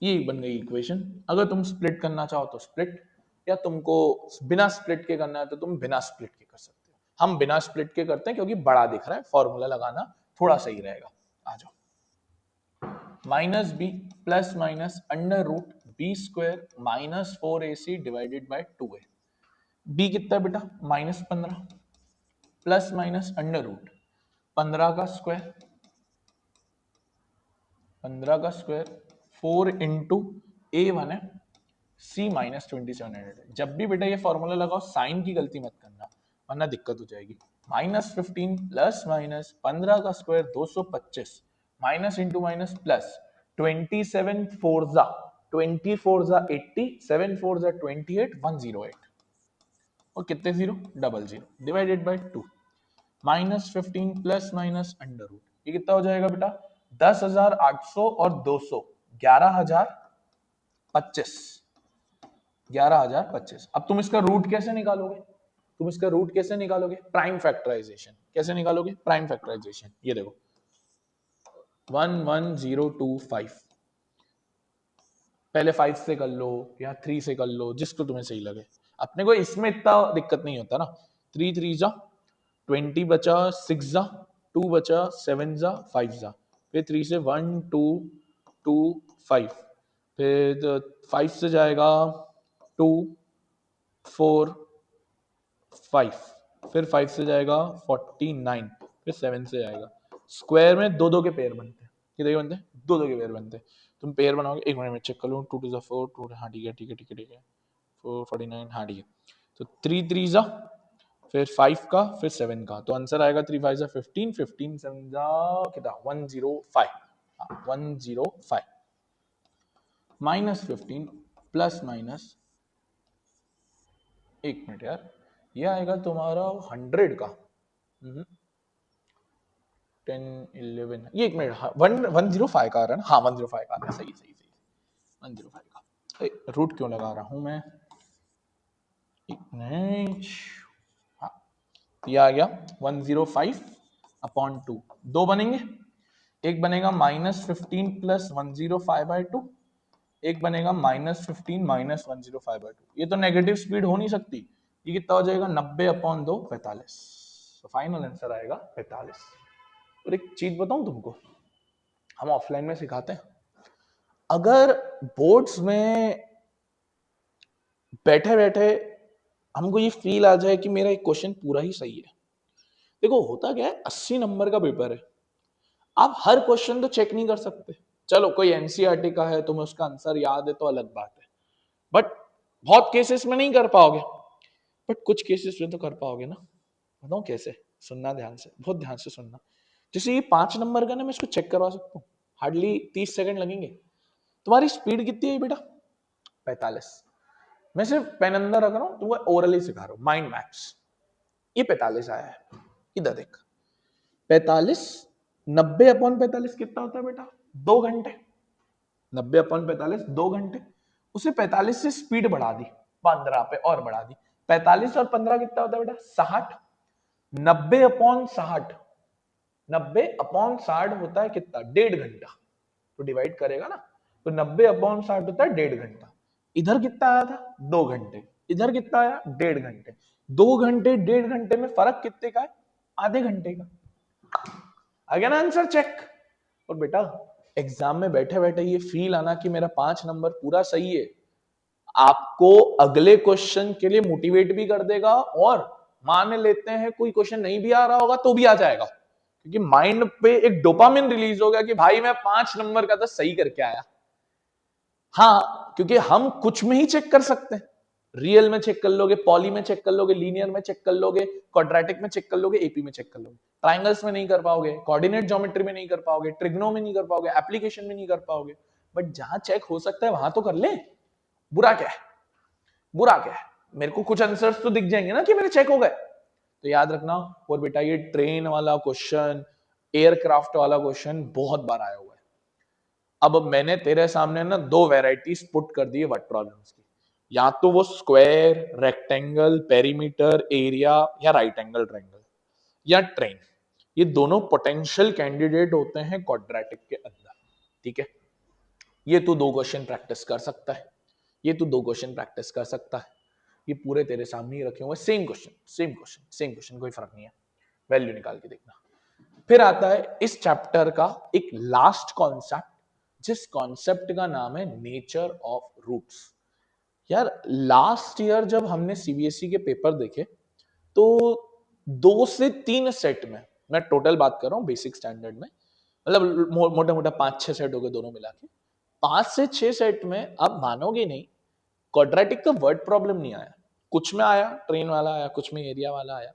ये बन गई इक्वेशन। अगर तुम स्प्लिट करना चाहो तो स्प्लिट, या तुमको बिना स्प्लिट के करना है तो तुम बिना स्प्लिट के कर सकते हो। हम बिना स्प्लिट के करते हैं क्योंकि बड़ा दिख रहा है, फॉर्मूला लगाना थोड़ा सही रहेगा। आ जाओ, minus B plus minus under root B square minus 4ac divided by 2a। B कितना बेटा -15 प्लस माइनस अंडर रूट 15 का स्क्वायर 4 इंटू a1 है c माइनस 2700 है। जब भी बेटा ये फॉर्मूला लगाओ साइन की गलती मत करना वरना दिक्कत हो जाएगी। -15 प्लस माइनस 15 का square 225 minus into minus plus 27 4 24 80 7 4 28 108 और कितने zero 00 divided by 2 -15 plus minus under root, ये कितना हो जाएगा बेटा 10,800 और 200 11,025 11,025। अब तुम इसका रूट कैसे निकालोगे, तुम इसका रूट कैसे निकालोगे, प्राइम फैक्टराइजेशन। कैसे निकालोगे प्राइम फैक्टराइजेशन, ये देखो 11025, पहले 5 से कर लो या 3 से कर लो, जिसको तुम्हें सही लगे। अपने को इसमें इतना दिक्कत नहीं होता ना, 3 3 जा 20 बचा 6 जा 2 बचा 7 जा 5 जा, फिर 3 से 1 2 2 5, फिर 5 से जाएगा 2 4 5, फिर 5 से जाएगा 49, फिर 7 से जाएगा। स्क्वायर में दो दो के पेयर बनते हैं, कितने बनते हैं दो दो के पेयर बनते हैं। तुम पेयर बनाओगे, एक मिनट में चेक कर लो, 2 2 4 2, हाँ ठीक है ठीक है ठीक है ठीक है 4 49, हाँ ठीक है। तो 3 3 जा फिर 5 का फिर 7 का, तो आंसर आएगा 3 5 जा 15 15 7 जा कितना 105, 105 -15 प्लस माइनस, एक मिनट यार, ये आएगा तुम्हारा 100 का 10 11, ये एक मिनट 105 का आ रहा है ना, हाँ 105 का आ रहा है, सही सही सही 105 का। रूट क्यों लगा रहा हूं मैं, एक मिनट, हाँ ये आ गया 105 अपॉन 2, दो बनेंगे, एक बनेगा -15 प्लस 105/2, एक बनेगा -15 माइनस 105/2। ये तो नेगेटिव स्पीड हो नहीं सकती, ये कितना हो जाएगा 90/2 45। तो फाइनल आंसर आएगा 45। और एक चीज बताऊं तुमको, हम ऑफलाइन में सिखाते हैं, अगर बोर्ड्स में बैठे बैठे हमको ये फील आ जाए कि मेरा एक क्वेश्चन पूरा ही सही है, देखो होता क्या है 80 नंबर का पेपर है, आप हर क्वेश्चन तो चेक नहीं कर सकते। चलो कोई एनसीईआरटी का है, तुम्हें उसका आंसर याद है तो अलग बात है, बट बहुत केसेस में नहीं कर पाओगे, बट कुछ केसेस में तो कर पाओगे ना। बताऊं कैसे, सुनना ध्यान से, बहुत ध्यान से सुनना। जैसे ये 5 नंबर का ना, मैं इसको चेक करवा सकता हूँ, हार्डली 30 सेकंड लगेंगे। तुम्हारी स्पीड कितनी है बेटा 45, मैं सिर्फ पेन अंदर रख रहा हूँ, तुम्हें ओरली सिखा रहा हूँ, माइंड मैप्स। ये 45 आया है, इधर देख 45, 90/45 कितना होता है बेटा 2 घंटे, 90/45 2 घंटे। उसे 45 से स्पीड बढ़ा दी 15 पे और बढ़ा दी, 45 और 15 कितना होता है बेटा 60, 90/60, 90/60 होता है कितना 1.5 घंटा, तो डिवाइड करेगा ना, तो 90/60 होता है 1.5 घंटा। इधर कितना आया था? 2 घंटे। इधर कितना आया? 1.5 घंटे। 2 घंटे 1.5 घंटे में फर्क कितने का है? आधे घंटे का। आ गया ना आंसर? चेक। और बेटा एग्जाम में बैठे बैठे ये फील आना कि मेरा 5 नंबर पूरा सही है, आपको अगले क्वेश्चन के लिए मोटिवेट भी कर देगा, और मान लेते हैं कोई क्वेश्चन नहीं भी आ रहा होगा तो भी आ जाएगा, क्योंकि माइंड पे एक डोपामिन रिलीज हो गया कि भाई मैं 5 नंबर का तो सही करके आया। हाँ, क्योंकि हम कुछ में ही चेक कर सकते हैं। रियल में चेक कर लोगे, पॉली में चेक कर लोगे, लीनियर में चेक कर लोगे, क्वाड्रेटिक में चेक कर लोगे, एपी में चेक कर लोगे। ट्राइंगल्स में नहीं कर पाओगे, कोऑर्डिनेट ज्योमेट्री में नहीं कर पाओगे, ट्रिग्नो में नहीं कर पाओगे, एप्लीकेशन में नहीं कर पाओगे, बट जहां चेक हो सकता है वहां तो कर ले। बुरा क्या है? बुरा क्या है? मेरे को कुछ आंसर्स तो दिख जाएंगे ना कि मेरे चेक हो गए। तो याद रखना। और बेटा ये ट्रेन वाला क्वेश्चन, एयरक्राफ्ट वाला क्वेश्चन बहुत बार आया हुआ है। अब मैंने तेरे सामने ना 2 वैरायटीज पुट कर दी है वर्ड प्रॉब्लम्स की, या तो वो स्क्वायर, रेक्टेंगल, पेरीमीटर, एरिया, या राइट एंगल ट्रायंगल, या ट्रेन। ये दोनों पोटेंशियल कैंडिडेट होते हैं क्वाड्रेटिक के अंदर। ठीक है, ये तू 2 क्वेश्चन प्रैक्टिस कर सकता है, ये तू 2 क्वेश्चन प्रैक्टिस कर सकता है। ये पूरे तेरे सामने ही रखे हुए, same question same question same question, कोई फर्क नहीं है। वैल्यू निकाल के देखना। फिर आता है इस चैप्टर का एक लास्ट कॉन्सेप्ट, जिस कॉन्सेप्ट का नाम है नेचर ऑफ रूट्स। यार लास्ट ईयर जब हमने सीबीएसई के पेपर देखे तो 2 से 3 सेट में, मैं टोटल बात कर रहा हूँ बेसिक स्टैंडर्ड में, मतलब मोटा मोटा 5-6 सेट हो गए दोनों मिला के, 5 से 6 सेट में आप मानोगे नहीं, क्वाड्रेटिक का वर्ड प्रॉब्लम नहीं आया। कुछ में आया, ट्रेन वाला आया, कुछ में एरिया वाला आया,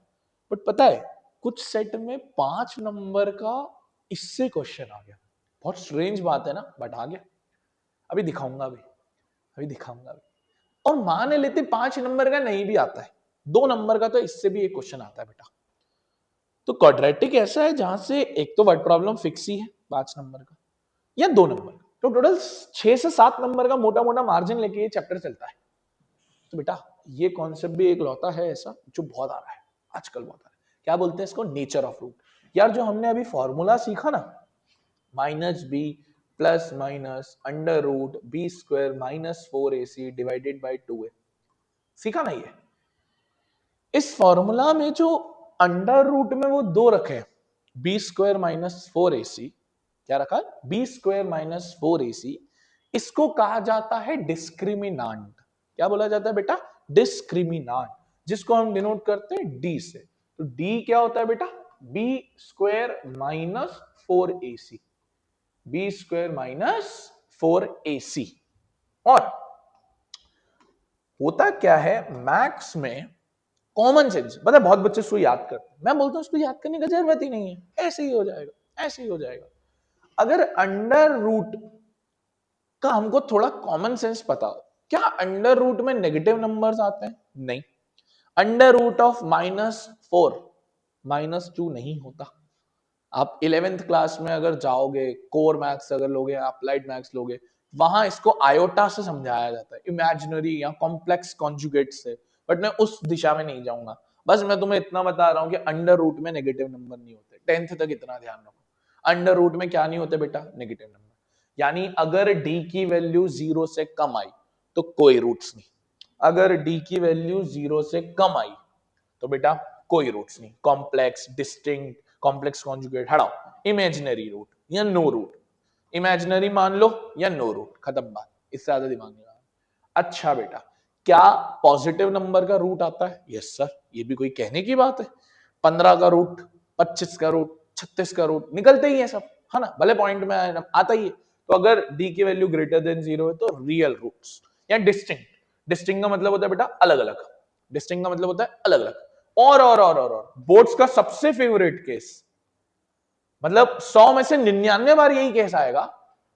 बट पता है कुछ सेट में 5 नंबर का इससे क्वेश्चन आ गया। बहुत स्ट्रेंज बात है ना, बट आ गया। अभी दिखाऊंगा, अभी दिखाऊंगा अभी। और मान लेते 5 नंबर का नहीं भी आता है, 2 नंबर का तो इससे भी एक क्वेश्चन आता है बेटा। तो क्वाड्रेटिक ऐसा है जहां से एक तो वर्ड प्रॉब्लम फिक्स ही है 5 नंबर का या 2 नंबर का, तो टोटल 6 से 7 नंबर का मोटा मोटा मार्जिन लेके ये चैप्टर चलता है। तो बेटा ये कॉन्सेप्ट भी एक लौता है ऐसा जो बहुत आ रहा है आजकल, बहुत आ रहा है। क्या बोलते हैं इसको? Nature of root. यार जो हमने अभी फॉर्मूला सीखा ना, -b plus minus under root b² -4ac divided by 2a, सीखा ना ये? इस फॉर्मूला में जो अंडर रूट में वो 2 रखे हैं, b² -4ac, क्या रखा है? b² -4ac, इसको कहा जाता है डिस्क्रिमिनांट। क्या बोला जाता है बेटा? डिस्क्रिमिनांट, जिसको हम डिनोट करते हैं d से। तो d क्या होता है बेटा? b² -4ac, b² -4ac। और होता क्या है मैथ्स में, कॉमन सेंस, पता है बहुत बच्चे इसको याद करते हैं, मैं बोलता हूं इसको याद करने की जरूरत ही नहीं है, ऐसे ही हो जाएगा, ऐसे ही हो जाएगा। अगर अंडर रूट का हमको थोड़ा कॉमन सेंस पता हो, क्या अंडर रूट में नेगेटिव नंबर्स आते हैं? नहीं। अंडर रूट ऑफ -4 -2 नहीं होता। आप 11th क्लास में अगर जाओगे, कोर मैथ्स अगर लोगे, अप्लाइड मैथ्स लोगे, वहां इसको आयोटा से समझाया जाता है, इमेजिनरी या कॉम्प्लेक्स कॉन्जुगेट से, बट मैं उस दिशा में नहीं जाऊंगा। बस मैं तुम्हें इतना बता रहा हूं कि अंडर रूट में नेगेटिव नंबर नहीं होते। 10th तक इतना ध्यान रखो, अंडर रूट में क्या नहीं होते बेटा? Negative number. यानी अगर डी की वैल्यू 0 से कम आई तो कोई रूट्स नहीं, अगर डी की वैल्यू 0 से कम आई तो बेटा कोई रूट्स नहीं। कॉम्प्लेक्स, डिस्टिंक्ट, कॉम्प्लेक्स कॉन्जुगेट हटाओ, इमेजिनरी रूट या नो रूट, इमेजिनरी मान लो या नो रूट, खत्म बात, इससे ज्यादा दिमाग नहीं लगाना। अच्छा बेटा क्या पॉजिटिव नंबर का रूट आता है? यस सर, ये भी कोई कहने की बात है? 15 का रूट, 25 का रूट, 36 का रूट निकलते ही है सब, है ना, भले पॉइंट में आता ही है। तो अगर डी की वैल्यू ग्रेटर देन 0 है तो रियल रूट्स या डिस्टिंक्ट। डिस्टिंक्ट का मतलब होता है बेटा अलग अलग, डिस्टिंक्ट का मतलब होता है अलग अलग। और बोर्ड्स का सबसे फेवरेट केस, मतलब 100 में से 99 बार यही केस आएगा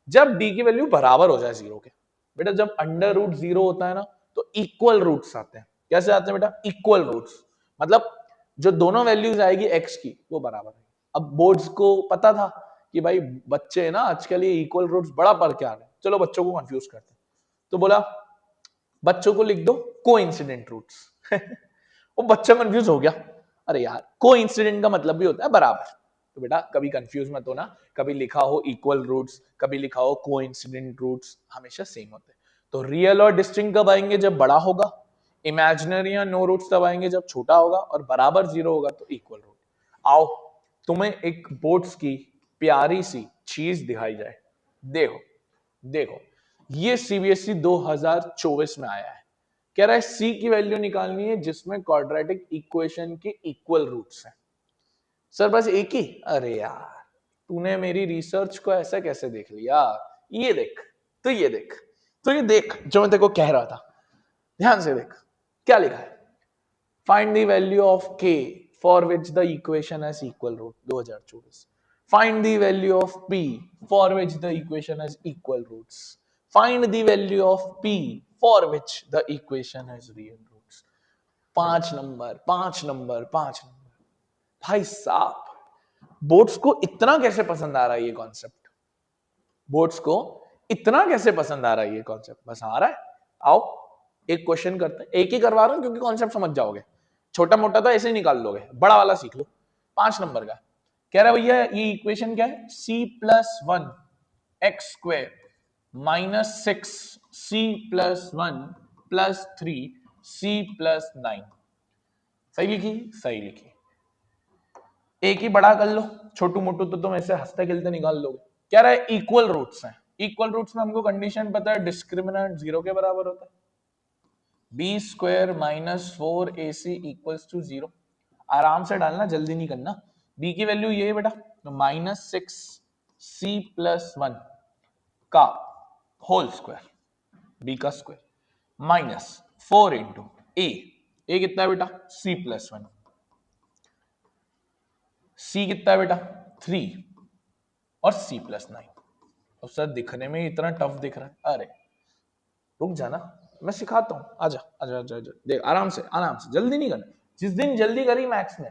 जब डी की वैल्यू बराबर हो जाए 0 के। बेटा जब अंडर रूट 0 होता है ना तो इक्वल रूट्स आते हैं। कैसे आते हैं बेटा? इक्वल रूट्स, मतलब जो दोनों वैल्यूज आएगी एक्स की वो बराबर है। अब बोर्ड्स को पता था कि भाई बच्चे ना आजकल ये इक्वल रूट्स बड़ा पढ़ के आ रहे हैं, चलो बच्चों को कंफ्यूज करते हैं, तो बोला बच्चों को लिख दो कोइंसिडेंट रूट्स। वो बच्चा कंफ्यूज हो गया, अरे यार कोइंसिडेंट का मतलब भी होता है बराबर, तो बेटा कभी कंफ्यूज मत होना, कभी लिखा हो इक्वल रूट्स, कभी लिखा हो कोइंसिडेंट रूट्स, हमेशा सेम होते हैं। तो रियल और डिस्टिंक्ट कब आएंगे? जब बड़ा होगा। इमेजिनरी या नो रूट्स तब आएंगे जब छोटा होगा, और बराबर जीरो होगा तो इक्वल रूट। आओ तुम्हें एक बोर्ड्स की प्यारी सी चीज दिखाई जाए। देखो देखो, ये सीबीएसई 2024 में आया है। कह रहा है सी की वैल्यू निकालनी है जिसमें क्वाड्रेटिक इक्वेशन के इक्वल रूट्स हैं। सर बस एक ही? अरे यार, तूने मेरी रिसर्च को ऐसा कैसे देख लिया? ये देख, तो ये देख, तो ये देख जो मैं तेरे को कह रहा था, ध्यान से देख क्या लिखा है। Find the value of k for which the equation has equal root 2024। Find the value of p for which the equation has equal roots. Find the value of p for which the equation has real roots. 5 number 5 number 5 number. भाई साहब, boards को इतना कैसे पसंद आ रहा है ये concept? Boards को इतना कैसे पसंद आ रहा है ये कॉन्सेप्ट? बस आ रहा है। आओ एक क्वेश्चन करते हैं, एक ही करवा रहा हूं क्योंकि कॉन्सेप्ट समझ जाओगे। छोटा मोटा तो ऐसे ही निकाल लोगे, बड़ा वाला सीख लो। 5 नंबर का कह रहा है भैया ये इक्वेशन क्या है? c+1 x² -6c+1 + 3c+9। सही लिखी? सही लिखी। एक ही बड़ा कर लो, छोटू मोटू तो तुम ऐसे हंसते खेलते निकाल लोगे। कह रहा है इक्वल रूट्स हैं। इक्वल रूट्स में हमको कंडीशन पता है, डिस्क्रिमिनेंट 0 के बराबर होता है। b² -4ac = 0। आराम से डालना, जल्दी नहीं करना। b की वैल्यू ये है बेटा, तो -6c+1 का होल स्क्वायर, b का स्क्वायर, -4 इंटू a कितना है बेटा? c+1। c कितना है बेटा? 3 और c+9। अब सर दिखने में इतना टफ दिख रहा है। अरे रुक जाना, मैं सिखाता हूँ। आजा आजा आजा आजा, देख आराम से जल्दी नहीं करना। जिस दिन जल्दी करी मैथ्स में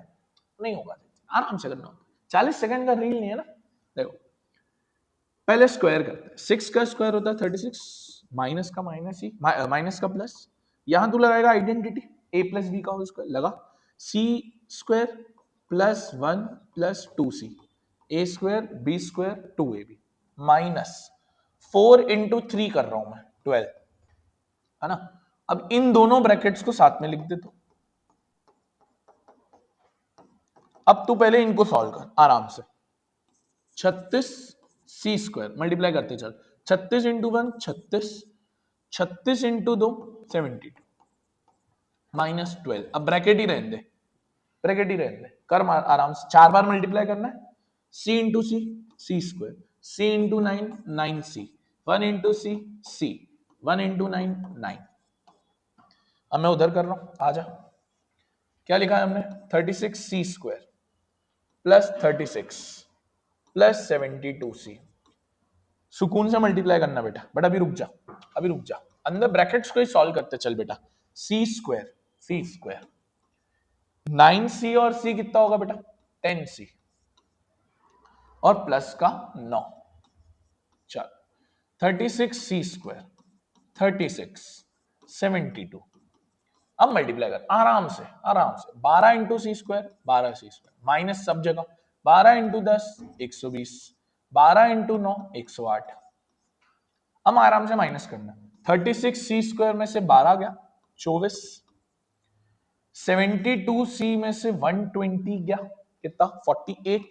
नहीं होगा, आराम से करना होगा। 40 सेकंड का रील नहीं है ना। देखो पहले स्क्वायर करते हैं। 6 का स्क्वायर होता है 36, माइनस का माइनस ही, माइनस का प्लस। यहां तू लगाएगा आइडेंटिटी a + b का होल स्क्वायर लगा, c² +1 + 2c, a² b² 2ab -4 into 3 कर रहा हूं मैं 12, है ना। अब इन दोनों ब्रैकेट्स को साथ में लिख दे। तो अब तू पहले इनको सॉल्व कर आराम से। 36c² मल्टीप्लाई करते चल। 36 इंटू 1 36, 36 इंटू 2 72 -12। अब ब्रैकेट ही रहने दे, ब्रैकेट ही रहने दे, कर मार आराम से। 4 बार मल्टीप्लाई करना है। c into c, c², c into 9 9c, 1 into c c, 1 into 9 9। अब मैं उधर कर रहा हूं, आजा। क्या लिखा है हमने? 36c² +36 +72c। सुकून से मल्टीप्लाई करना बेटा, बट अभी रुक जा, अभी रुक जा। अंदर ब्रैकेट्स को ही सॉल्व करते चल बेटा। c² 9c और c कितना होगा बेटा? 10c और प्लस का 9। चल 36c² 36 72। अब मल्टीप्लाई कर आराम से आराम से। 12 इंटू सी स्क्वायर 12c², माइनस सब जगह। 12 इंटू 10 120, 12 इंटू 9 108। अब आराम से माइनस करना। 36c² में से 12 गया 24, 72c में से 120 गया कितना? 48,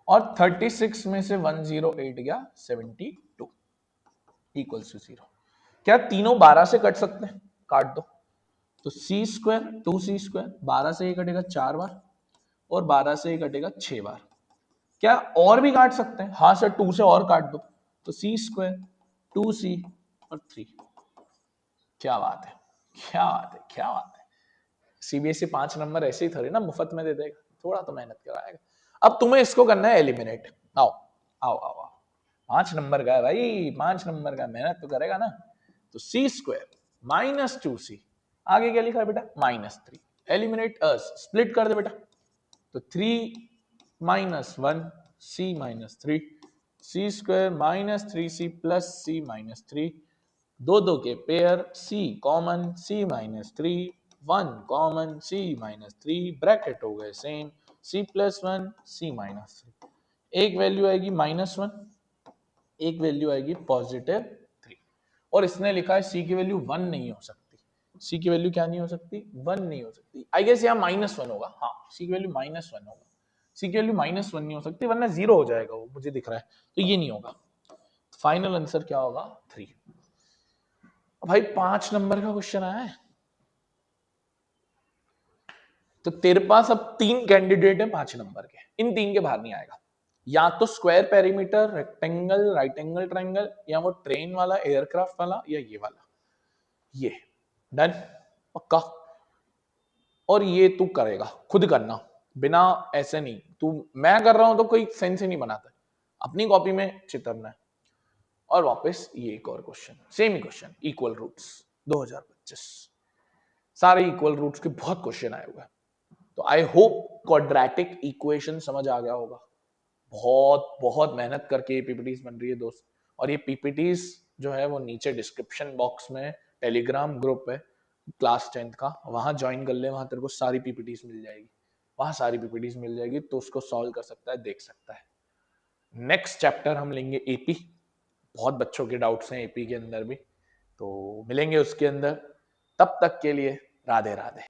और 36 में से 108 गया 72 = 0। क्या तीनों 12 से कट सकते हैं? काट दो। तो c² 2c², 12 से ये कटेगा 4 बार, और 12 से ये कटेगा 6 बार। क्या और भी काट सकते हैं? हाँ सर 2 से और काट दो। तो c² 2c और 3। क्या बात है, क्या बात है, क्या बात है। सीबीएसई 5 नंबर ऐसे ही थोड़ी ना मुफ्त में दे देगा, थोड़ा तो मेहनत कराएगा। अब तुम्हें इसको करना है एलिमिनेट। आओ आओ आओ आओ, 5 नंबर का है भाई, 5 नंबर का, मेहनत तो करेगा ना। तो c² -2c, आगे क्या लिखा है बेटा? -3। एलिमिनेट स्प्लिट कर दे बेटा। तो 3 -1 c -3, c² -3c + c -3, दो दो के pair, c common, c -3, 1 common, c -3, bracket हो गए सेम, C+1 C-3, एक वैल्यू आएगी -1, एक वैल्यू आएगी +3, और इसने लिखा है C की वैल्यू 1 नहीं हो सकती। C की वैल्यू क्या नहीं हो सकती? 1 नहीं हो सकती। आई गेस यहाँ -1 होगा। हाँ, C की वैल्यू -1 होगा। C की वैल्यू -1 नहीं हो सकती, वरना 0 हो जाएगा, वो मुझे दिख रहा है, तो ये नहीं होगा। फाइनल आंसर क्या होगा? 3। भाई 5 नंबर का क्वेश्चन आया है, तो तेरे पास अब 3 कैंडिडेट है 5 नंबर के, इन 3 के बाहर नहीं आएगा। या तो square perimeter, rectangle, right angle triangle, या वो ट्रेन वाला, एयरक्राफ्ट वाला, या ये वाला। ये डन, पक्का। और ये तू करेगा, खुद करना, बिना ऐसे नहीं। तू, मैं कर रहा हूं तो कोई सेंस ही नहीं बनाता, अपनी कॉपी में चित्रना है। और वापस ये एक और क्वेश्चन, सेम ही क्वेश्चन, इक्वल रूट्स 2025, सारे इक्वल रूट्स के बहुत क्वेश्चन आए हुए हैं। तो आई होप क्वाड्रेटिक इक्वेशन समझ आ गया होगा। बहुत बहुत मेहनत करके ये पीपीटीज बन रही है दोस्त, और ये पीपीटीज जो है वो नीचे डिस्क्रिप्शन बॉक्स में टेलीग्राम ग्रुप है क्लास 10th का, वहां ज्वाइन कर ले, वहां तेरे को सारी पीपीटीज मिल जाएगी, वहां सारी पीपीटीज मिल जाएगी, तो उसको सॉल्व कर सकता है, देख सकता है। नेक्स्ट चैप्टर हम लेंगे एपी, बहुत बच्चों के डाउट्स हैं एपी के अंदर भी, तो मिलेंगे उसके अंदर। तब तक के लिए राधे राधे।